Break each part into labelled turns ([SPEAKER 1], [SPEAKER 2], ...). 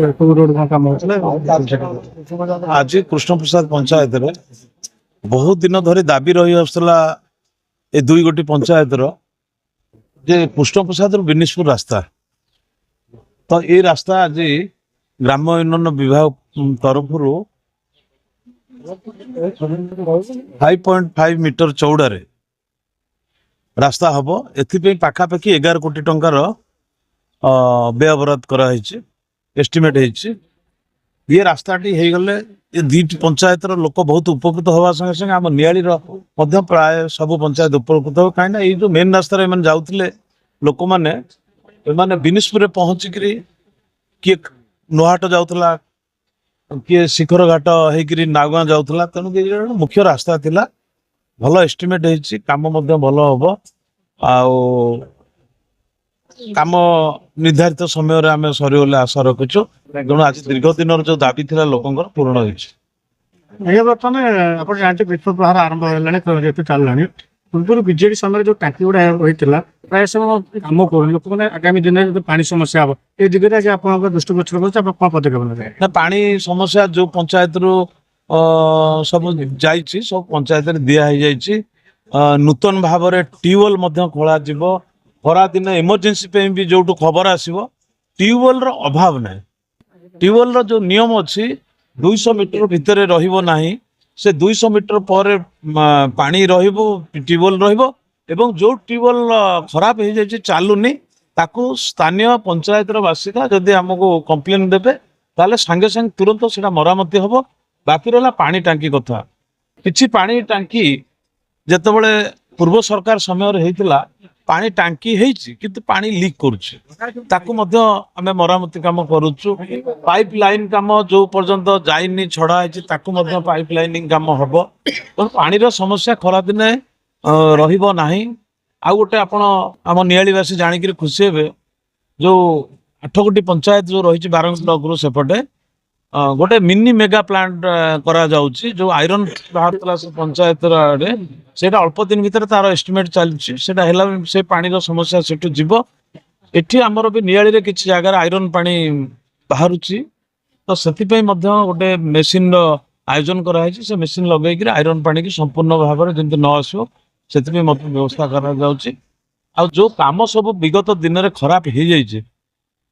[SPEAKER 1] आज कृष्ण प्रसाद पंचायत रे बहुत दिन धरी दाबी रही आसला ए दुई गोटी पंचायत जे कृष्ण प्रसाद बिनिशपुर रास्ता तो ये रास्ता आज ग्राम उन्नयन विभाग तरफ 5.5 मीटर चौड़ारे रास्ता हम ए पाखापाखि 11 कोटी टंकार व्यय बराद कराई एस्टिमेट ये रास्ताटी हो गले ये दुईट पंचायत लोक बहुत उपकृत हवा संगे संगे आम नियाली प्राय सब पंचायत उपकृत हो कहीं ये जो मेन रास्तार जाते लोक मैंने बिनिशपुर पहुँचिक किए नुहाट जाऊला किए शिखर घाट होकर नागुआ जाऊला तेणु मुख्य रास्ता थिला भल एस्टिमेट होती काम भल हम काम निर्धारित समय आम सरीगले आशा रखुचु तेणु आज दीर्घ दिन जो दाबी थी लोक पूर्ण हो
[SPEAKER 2] बर्तमान विश्व प्रहार आरंभ हो चलना पूर्व विजेडी समय जो टांकी गुड़ा होता प्राय समय कम कर लोक मैंने आगामी दिन में पानी समस्या हम ये दिगरे आप दृष्टिगोचर कर कौन पदक्षेप
[SPEAKER 1] ना पानी समस्या जो पंचायत रु सब जाइए सब पंचायत दिखाई नूतन भाव में ट्यूबवेल खोल खरा दिन इमरजेंसी भी जो खबर आसो ट्यूबवेल अभाव ना ट्यूबवेल जो नियम अच्छी 200 मीटर भितर रहा से 200 मीटर पर पानी ट्यूबवेल एवं जो ट्यूबवेल खराब हो जाए चलुनी ताकू स्थानीय पंचायत बासिंदा जदि आमको कंप्लेन देवे ताले सांगे सांगे तुरंत से मरामती हम बाकी रहा पानी टांकी कथा किछि पानी टांकी जितेबाला पूर्व सरकार समय होता पानी टांकी किंतु पानी लीक करें मरामती काम करुचु पाइप लाइन काम जो पर्यंत जाइनी छड़ा है पाइप लाइनिंग काम हम तो पानी समस्या खरा दिन रहा आ गोटे आम नियालीवासी जाणिक खुशी हे जो 8 गोटी पंचायत जो रही 12 ब्लॉक रु सेपटे गोटे मिनी मेगा प्लांट करा जाउची जो आयरन बाहर से पंचायत आड़े से अल्प दिन भीतर तार एस्टिमेट चलती से पानी समस्या से एठी आमर भी नियाली रे किछि जगह आयरन पानी बाहरुची तो से गोटे मेसीन आयोजन कराई से मेसीन लगे आयरन पानी की संपूर्ण भाव में जमी न आसो से व्यवस्था करा जो काम सब विगत दिन में खराब हो जाए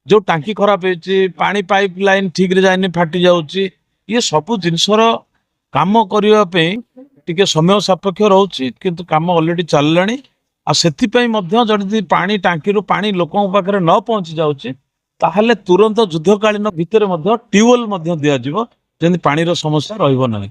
[SPEAKER 1] जो टांकी खराब होती पानी पाइप लाइन ठीक रे जाइनी फाटी जाउची ये सब जिनसर काम करने टिके समय सापेक्ष रोचे किंतु काम ऑलरेडी चललानी आ सेथिपई मध्य जदि पानी टांकी रू पानी लोकों पाखरे न पहुंची जाउची ताहले तुरंत युद्धकालीन भितर ट्यूबवेल दिया जिवो जेंति पानी रो समस्या रहिबो नाही।